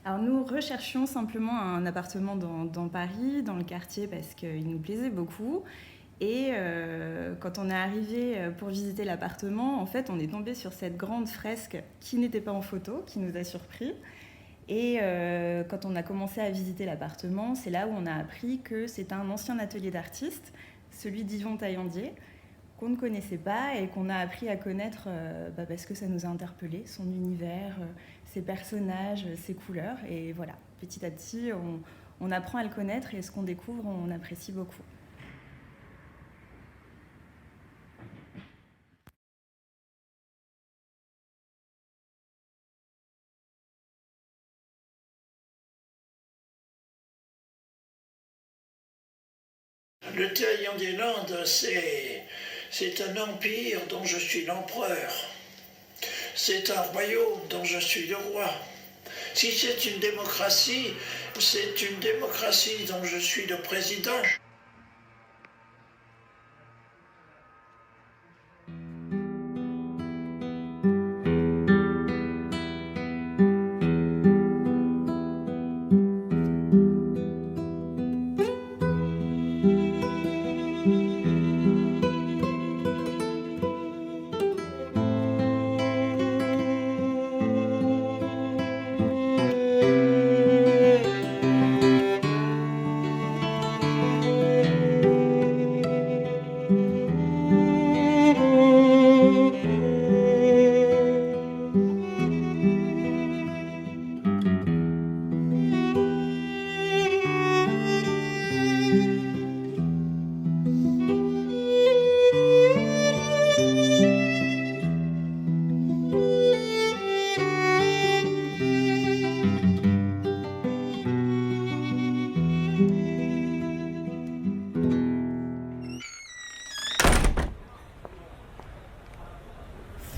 Alors nous recherchions simplement un appartement dans Paris, dans le quartier, parce qu'il nous plaisait beaucoup. Et quand on est arrivé pour visiter l'appartement, en fait, on est tombé sur cette grande fresque qui n'était pas en photo, qui nous a surpris. Et quand on a commencé à visiter l'appartement, c'est là où on a appris que c'est un ancien atelier d'artiste, celui d'Yvon Taillandier, qu'on ne connaissait pas et qu'on a appris à connaître parce que ça nous a interpellés, son univers, ses personnages, ses couleurs. Et voilà, petit à petit, on apprend à le connaître et ce qu'on découvre, on apprécie beaucoup. Le Taillandier-Land, c'est un empire dont je suis l'empereur. C'est un royaume dont je suis le roi. Si c'est une démocratie dont je suis le président.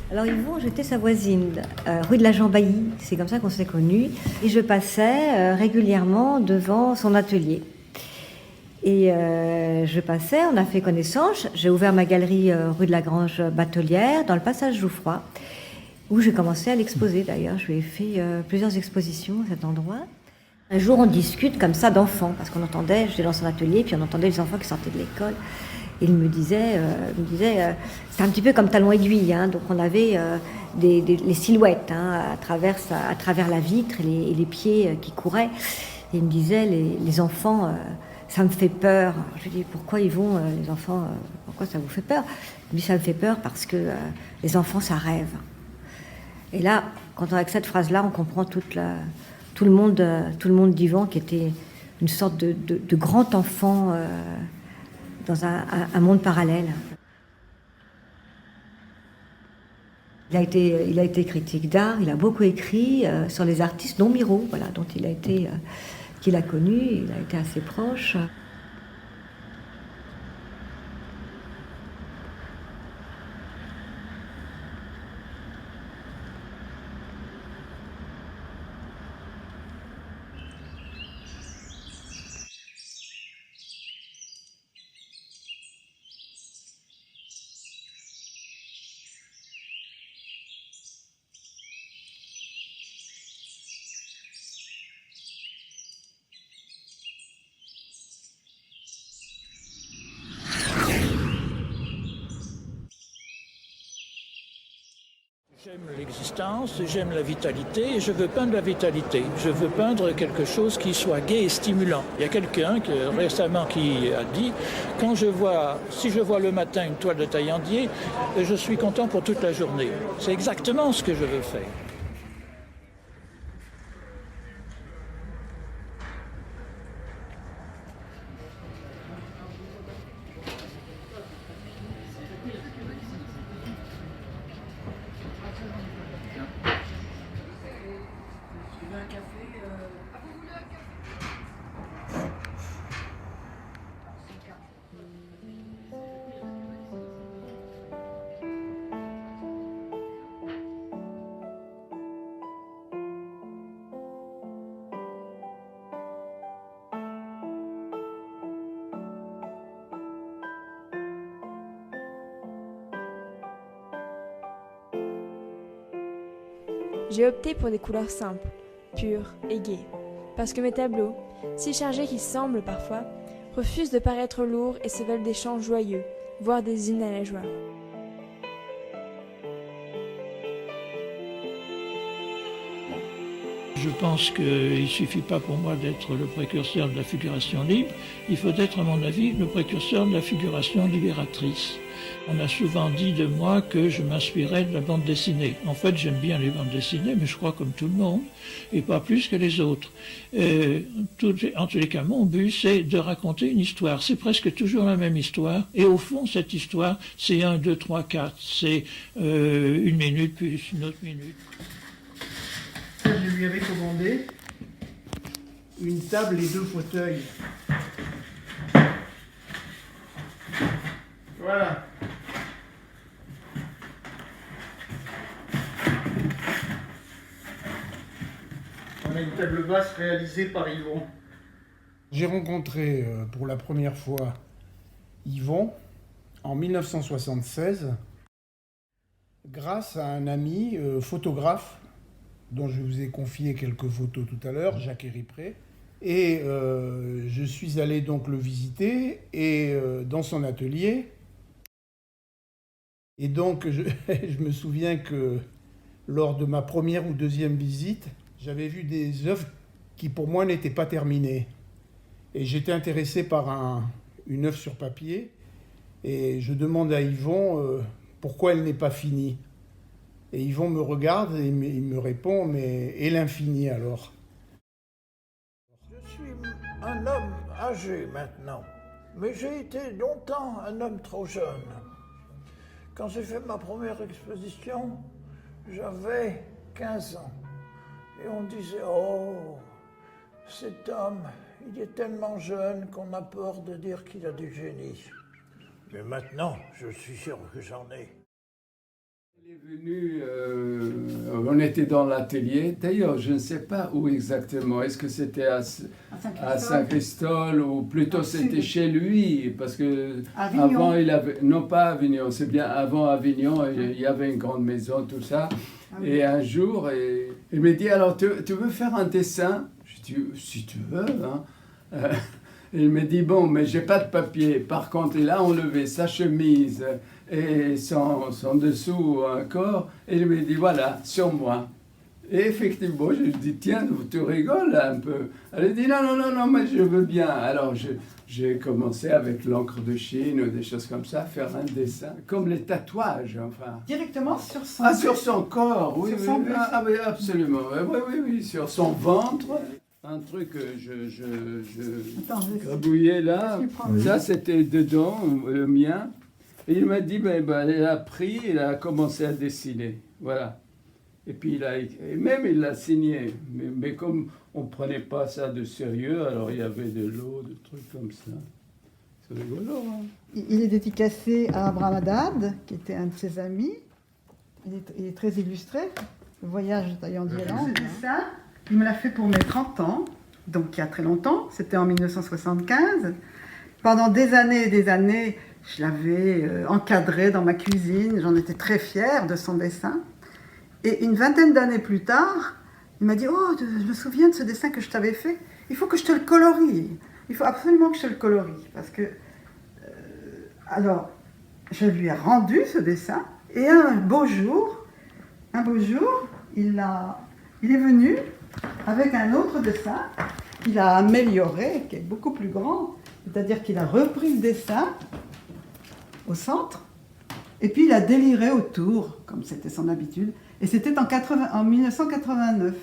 Alors Yvon, j'étais sa voisine, rue de la Jean-Bailly, c'est comme ça qu'on s'est connus. Et je passais régulièrement devant son atelier. Et je passais, on a fait connaissance. J'ai ouvert ma galerie rue de la Grange Batelière, dans le passage Jouffroy, où j'ai commencé à l'exposer d'ailleurs. Je lui ai fait plusieurs expositions à cet endroit. Un jour, on discute comme ça d'enfants, parce qu'on entendait, j'étais dans son atelier, puis on entendait les enfants qui sortaient de l'école. Et il me disait c'est un petit peu comme talon aiguille, hein, donc on avait les silhouettes hein, à travers la vitre et les pieds qui couraient. Et il me disait, les enfants, ça me fait peur. Je lui dis, pourquoi ils vont, les enfants, pourquoi ça vous fait peur? Il me dit, ça me fait peur parce que les enfants, ça rêve. Et là, avec cette phrase-là, on comprend tout le monde d'Yvon qui était une sorte de grand enfant dans un monde parallèle. Il a été critique d'art, il a beaucoup écrit sur les artistes, dont Miro, voilà, dont qu'il a connu, il a été assez proche. J'aime l'existence, j'aime la vitalité et je veux peindre la vitalité. Je veux peindre quelque chose qui soit gai et stimulant. Il y a quelqu'un récemment qui a dit si je vois le matin une toile de Taillandier, je suis content pour toute la journée. C'est exactement ce que je veux faire. J'ai opté pour des couleurs simples, pur et gai. Parce que mes tableaux, si chargés qu'ils semblent parfois, refusent de paraître lourds et se veulent des chants joyeux, voire des hymnes à la joie. Je pense qu'il ne suffit pas pour moi d'être le précurseur de la figuration libre, il faut être, à mon avis, le précurseur de la figuration libératrice. On a souvent dit de moi que je m'inspirais de la bande dessinée. En fait, j'aime bien les bandes dessinées, mais je crois comme tout le monde, et pas plus que les autres. En tous les cas, mon but, c'est de raconter une histoire. C'est presque toujours la même histoire, et au fond, cette histoire, c'est 1, 2, 3, 4. C'est une minute, plus une autre minute. Je lui avais commandé une table et 2 fauteuils. Voilà. On a une table basse réalisée par Yvon. J'ai rencontré pour la première fois Yvon en 1976 grâce à un ami photographe dont je vous ai confié quelques photos tout à l'heure, Jacques Héripré. Et je suis allé donc le visiter et dans son atelier. Et donc je me souviens que lors de ma première ou deuxième visite, j'avais vu des œuvres qui pour moi n'étaient pas terminées. Et j'étais intéressé par une œuvre sur papier. Et je demande à Yvon pourquoi elle n'est pas finie. Et Yvon me regarde et il me répond, mais et l'infini alors? Je suis un homme âgé maintenant, mais j'ai été longtemps un homme trop jeune. Quand j'ai fait ma première exposition, j'avais 15 ans. Et on disait, oh, cet homme, il est tellement jeune qu'on a peur de dire qu'il a du génie. Mais maintenant, je suis sûr que j'en ai. Il est venu, on était dans l'atelier, d'ailleurs je ne sais pas où exactement, est-ce que c'était à Saint-Christol ou plutôt c'était chez lui, parce que avant il avait, non pas à Avignon, c'est bien avant Avignon, il y avait une grande maison, tout ça, et un jour il me dit alors tu veux faire un dessin? Je dis si tu veux, hein. Il me dit bon mais j'ai pas de papier, par contre il a enlevé sa chemise et son dessous encore, et il me dit voilà, sur moi. Et effectivement, je lui dis tiens, tu rigoles un peu. Elle dit non, mais je veux bien. Alors j'ai commencé avec l'encre de Chine ou des choses comme ça, à faire un dessin, comme les tatouages, enfin. Directement sur son corps. Ah, sur son corps, oui, sur son oui, absolument, oui, sur son ventre. Un truc que je grabouillais là, ça c'était dedans, le mien. Et il m'a dit, elle a pris, il a commencé à dessiner, voilà. Et puis il l'a signé, mais comme on ne prenait pas ça de sérieux, alors il y avait de l'eau, des trucs comme ça. C'est rigolo, hein. Il est dédicacé à Abraham Haddad, qui était un de ses amis. Il est très illustré, le voyage de Taillandie. C'est ça. Il me l'a fait pour mes 30 ans, donc il y a très longtemps, c'était en 1975. Pendant des années et des années, je l'avais encadré dans ma cuisine, j'en étais très fière de son dessin. Et une vingtaine d'années plus tard, il m'a dit « Oh, je me souviens de ce dessin que je t'avais fait, il faut que je te le colorie, il faut absolument que je te le colorie. » Parce que, alors, je lui ai rendu ce dessin, et un beau jour, il est venu avec un autre dessin qu'il a amélioré, qui est beaucoup plus grand, c'est-à-dire qu'il a repris le dessin au centre, et puis il a déliré autour, comme c'était son habitude, et c'était en 1989.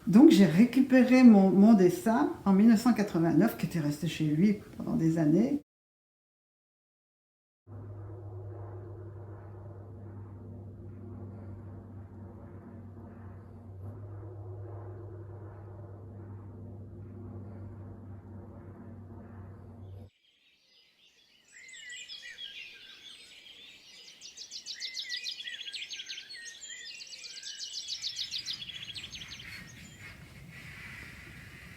Donc j'ai récupéré mon dessin en 1989, qui était resté chez lui pendant des années.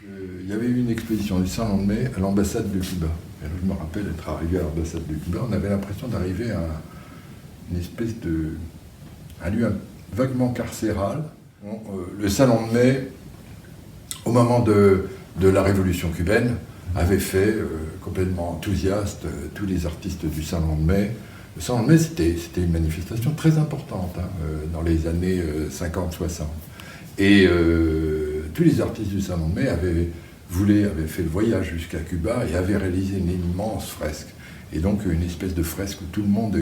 Il y avait eu une exposition du Salon de Mai à l'ambassade de Cuba. Et alors, je me rappelle être arrivé à l'ambassade de Cuba, on avait l'impression d'arriver à une espèce un lieu vaguement carcéral. Le Salon de Mai, au moment de la révolution cubaine, avait fait complètement enthousiaste tous les artistes du Salon de Mai. Le Salon de Mai, c'était une manifestation très importante dans les années 50-60. Et tous les artistes du Salon de Mai avaient fait le voyage jusqu'à Cuba et avaient réalisé une immense fresque. Et donc une espèce de fresque où tout le monde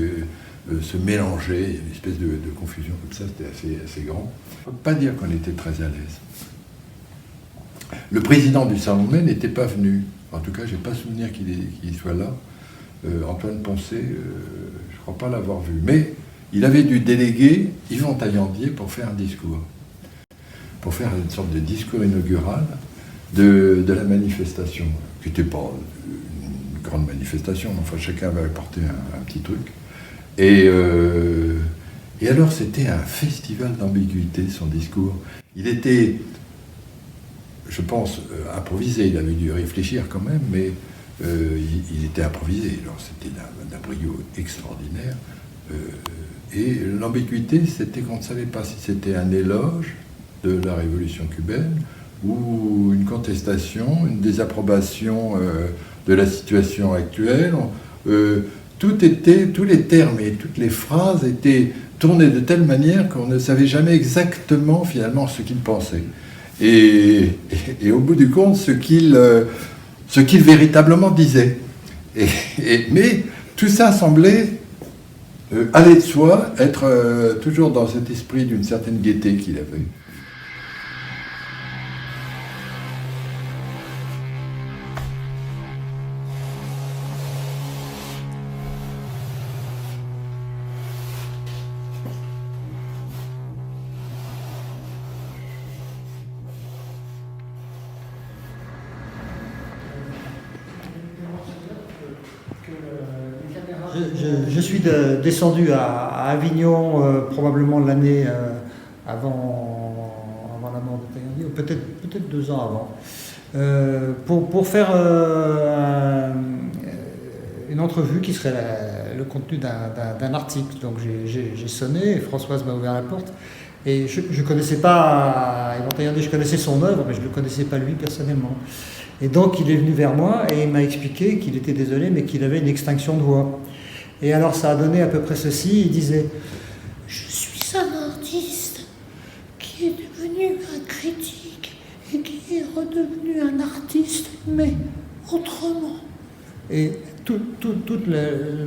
se mélangeait, une espèce de confusion comme ça, c'était assez grand. On ne peut pas dire qu'on était très à l'aise. Le président du Salon de Mai n'était pas venu. En tout cas, je n'ai pas souvenir qu'il soit là. Antoine Poncet, je ne crois pas l'avoir vu. Mais il avait dû déléguer Yvon Taillandier pour faire un discours. Pour faire une sorte de discours inaugural de la manifestation, qui n'était pas une grande manifestation, mais enfin chacun avait apporté un petit truc. Et alors c'était un festival d'ambiguïté, son discours. Il était, je pense, improvisé, il avait dû réfléchir quand même, mais il était improvisé. Alors c'était d'un brio extraordinaire. Et l'ambiguïté, c'était qu'on ne savait pas si c'était un éloge de la révolution cubaine ou une contestation, une désapprobation de la situation actuelle. Tous les termes et toutes les phrases étaient tournés de telle manière qu'on ne savait jamais exactement finalement ce qu'il pensait. Et au bout du compte, ce qu'il véritablement disait. Mais tout ça semblait aller de soi, être toujours dans cet esprit d'une certaine gaieté qu'il avait. Je suis descendu à Avignon probablement l'année avant la mort de Taillandier, ou peut-être 2 ans avant, pour faire une entrevue qui serait le contenu d'un article. Donc j'ai sonné, et Françoise m'a ouvert la porte. Et je ne connaissais pas Yvon Taillandier, je connaissais son œuvre, mais je ne le connaissais pas lui personnellement. Et donc il est venu vers moi et il m'a expliqué qu'il était désolé, mais qu'il avait une extinction de voix. Et alors ça a donné à peu près ceci, il disait « Je suis un artiste qui est devenu un critique et qui est redevenu un artiste, mais autrement. » Et toute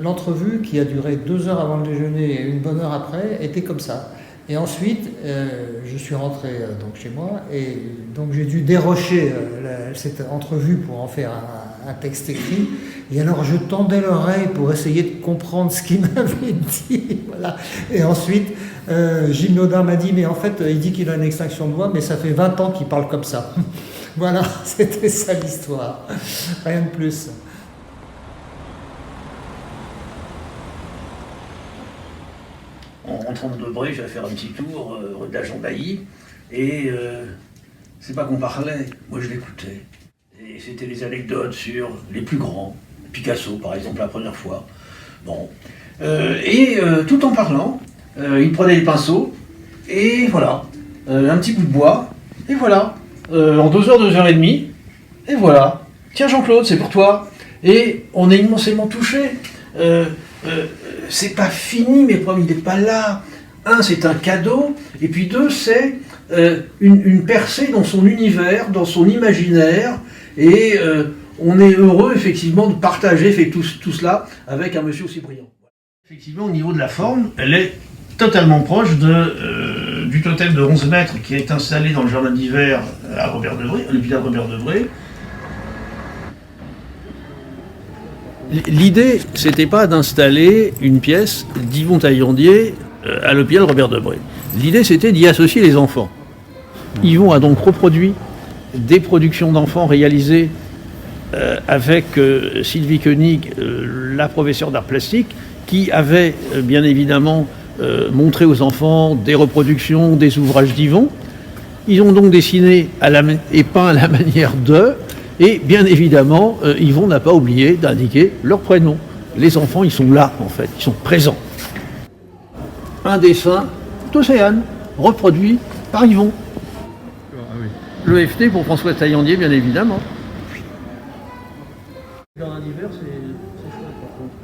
l'entrevue, qui a duré 2 heures avant le déjeuner et une bonne heure après, était comme ça. Et ensuite, je suis rentré donc chez moi, et donc j'ai dû dérocher cette entrevue pour en faire un texte écrit. Et alors je tendais l'oreille pour essayer de comprendre ce qu'il m'avait dit. Voilà. Et ensuite, Gilles Naudin m'a dit, mais en fait, il dit qu'il a une extinction de voix, mais ça fait 20 ans qu'il parle comme ça. Voilà, c'était ça l'histoire. Rien de plus. En rentrant de Debré, j'allais faire un petit tour rue de la Jean-Bailly, et c'est pas qu'on parlait, moi je l'écoutais. Et c'était les anecdotes sur les plus grands, Picasso par exemple la première fois. Bon. Tout en parlant, il prenait les pinceaux, et voilà, un petit bout de bois, et voilà, en 2 heures, 2 heures et demie, et voilà. Tiens Jean-Claude, c'est pour toi. Et on est immensément touchés. C'est pas fini, mais le problème il n'est pas là. 1, c'est un cadeau, et puis 2, c'est une percée dans son univers, dans son imaginaire, et on est heureux effectivement de partager tout cela avec un monsieur aussi brillant. Effectivement, au niveau de la forme, elle est totalement proche du totem de 11 mètres qui est installé dans le jardin d'hiver à Robert Debré, à l'hôpital Robert Debré. L'idée, c'était pas d'installer une pièce d'Yvon Taillandier à l'hôpital Robert Debré. L'idée, c'était d'y associer les enfants. Yvon a donc reproduit des productions d'enfants réalisées avec Sylvie Koenig, la professeure d'art plastique, qui avait bien évidemment montré aux enfants des reproductions des ouvrages d'Yvon. Ils ont donc dessiné et peint à la manière d'eux. Et bien évidemment, Yvon n'a pas oublié d'indiquer leur prénom. Les enfants, ils sont là, en fait, ils sont présents. Un dessin d'Océane, reproduit par Yvon. L'EFT pour François Taillandier, bien évidemment. Dans un hiver, c'est chouette par contre.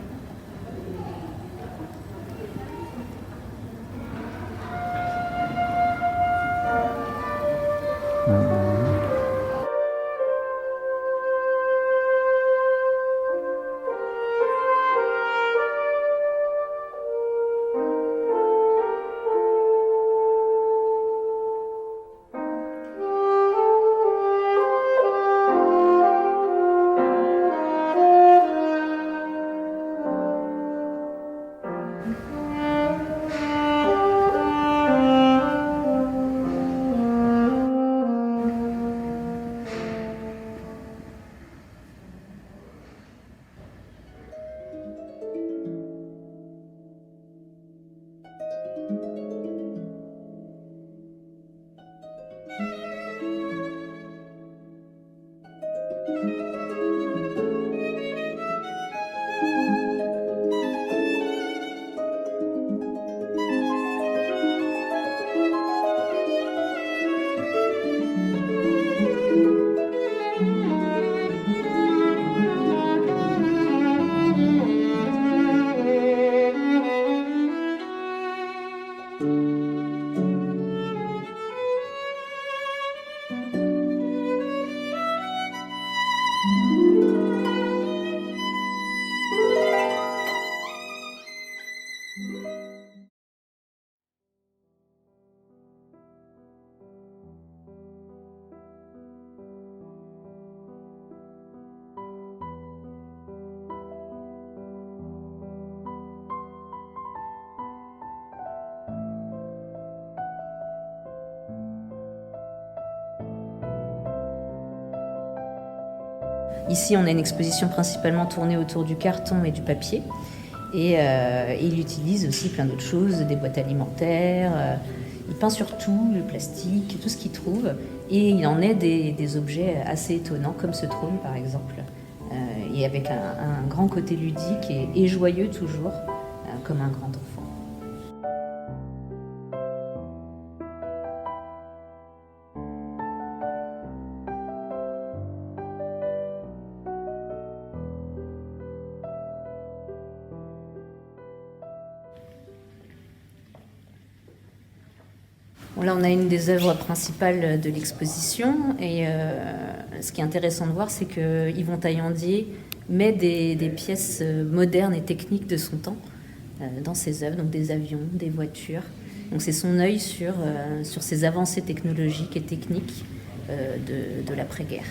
Ici, on a une exposition principalement tournée autour du carton et du papier. Et il utilise aussi plein d'autres choses, des boîtes alimentaires. Il peint sur tout, le plastique, tout ce qu'il trouve. Et il en est des objets assez étonnants, comme ce trône par exemple. Et avec un grand côté ludique et joyeux toujours, comme un grand enfant. Là, on a une des œuvres principales de l'exposition et ce qui est intéressant de voir, c'est que Yvon Taillandier met des pièces modernes et techniques de son temps dans ses œuvres, donc des avions, des voitures. Donc c'est son œil sur ces avancées technologiques et techniques de l'après-guerre.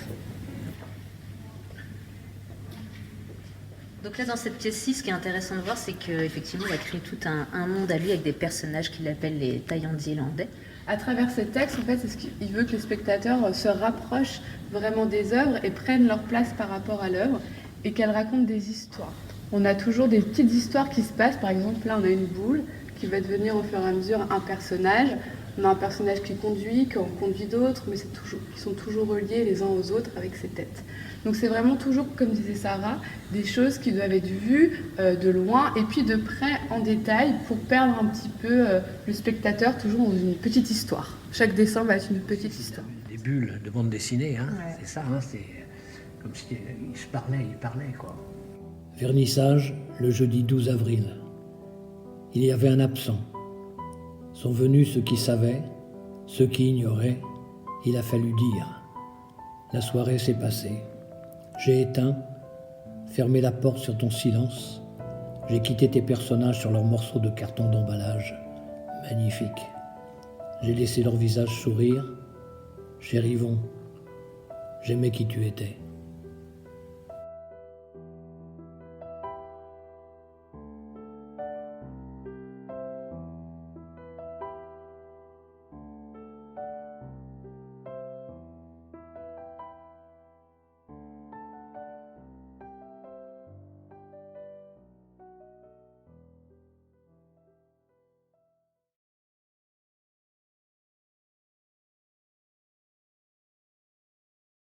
Donc là, dans cette pièce-ci, ce qui est intéressant de voir, c'est qu'effectivement, il a créé tout un monde à lui avec des personnages qu'il appelle les Taillandier-landais. À travers ces textes, en fait, c'est ce qu'il veut que les spectateurs se rapprochent vraiment des œuvres et prennent leur place par rapport à l'œuvre et qu'elles racontent des histoires. On a toujours des petites histoires qui se passent. Par exemple, là, on a une boule qui va devenir au fur et à mesure un personnage. On a un personnage qui conduit, qui en conduit d'autres, mais qui sont toujours reliés les uns aux autres avec ses têtes. Donc c'est vraiment toujours, comme disait Sarah, des choses qui doivent être vues de loin et puis de près en détail pour perdre un petit peu le spectateur toujours dans une petite histoire. Chaque dessin va être une petite histoire. Des bulles de bande dessinée, hein. Ouais. C'est ça, hein, c'est comme s'il parlait quoi. Vernissage le jeudi 12 avril. Il y avait un absent. Sont venus ceux qui savaient, ceux qui ignoraient. Il a fallu dire. La soirée s'est passée. J'ai éteint, fermé la porte sur ton silence. J'ai quitté tes personnages sur leurs morceaux de carton d'emballage. Magnifique. J'ai laissé leur visage sourire. Cher Yvon, j'aimais qui tu étais.